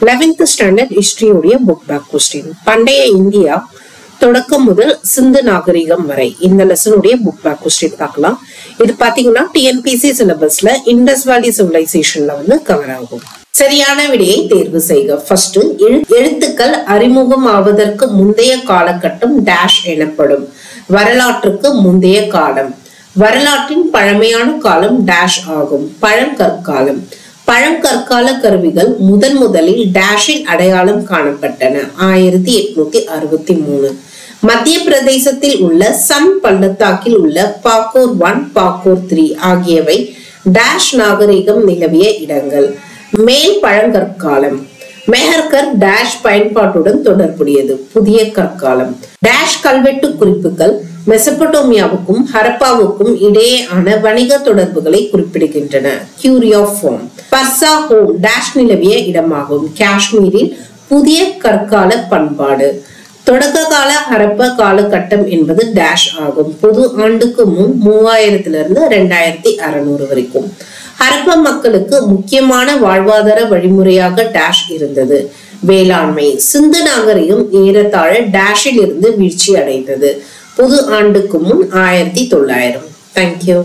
11th standard history உடைய book back question. பண்டைய India தொடக்கம் முதல் சிந்து நாகரிகம் வரை இந்த லெசனுடைய புக் பேக் கொஸ்டின் பார்க்கலாம். இது பாத்தீங்கன்னா டிஎன்பிசி சிலபஸ்ல இண்டஸ் வேலி சிவிலைசேஷன்ல வந்து கவர் ஆகும். சரியான விடையை தேர்வு செய்க. ஃபர்ஸ்ட், எழுத்துக்கள் அறிமுகம் ஆவதற்கு முந்தைய காலகட்டம் டேஷ் எனப்படும். வரலாற்றுக்கு முந்தைய காலம். வரலாற்றின் பழமையான காலம் டேஷ் ஆகும். பழங்கற்காலம். பழங்கற்கால கருவிகள் முதலில் டேஷில் அடையாளம் காணப்பட்டன. 1863. மத்திய பிரதேசத்தில் உள்ள சம் பள்ளத்தாக்கில் உள்ள பாக்கூர் 1, பாக்கூர் 3 ஆகியவை டேஷ் நாகரிகம் நிலவிய இடங்கள். மேல் பழங்கற்காலம். மெஹர்கர் டேஷ் பயன்பாட்டுடன் தொடர்புடையது. புதிய கற்காலம். டேஷ் கல்வெட்டு குறிப்புகள் மெசபடோமியாவுக்கும் ஹரப்பாவுக்கும் இடையேயான வணிக தொடர்புகளை குறிப்பிடுகின்றன. கியூரியோஃபார்ம். பர்சா ஹோம் டேஷ் நிலவிய இடமாகும். காஷ்மீரில் புதிய கற்கால பண்பாடு. தொடக்க கால ஹரப்பா காலகட்டம் என்பது டேஷ் ஆகும். பொது ஆண்டுக்கு முன் 3000 2600 வரைக்கும். ஹரப்பா மக்களுக்கு முக்கியமான வாழ்வாதார வழிமுறையாக டேஷ் இருந்தது. வேளாண்மை. சிந்து நாகரிகம் ஏறத்தாழ டேஷில் இருந்து வீழ்ச்சி அடைந்தது. பொது ஆண்டுக்கு முன் 1900. தேங்க்யூ.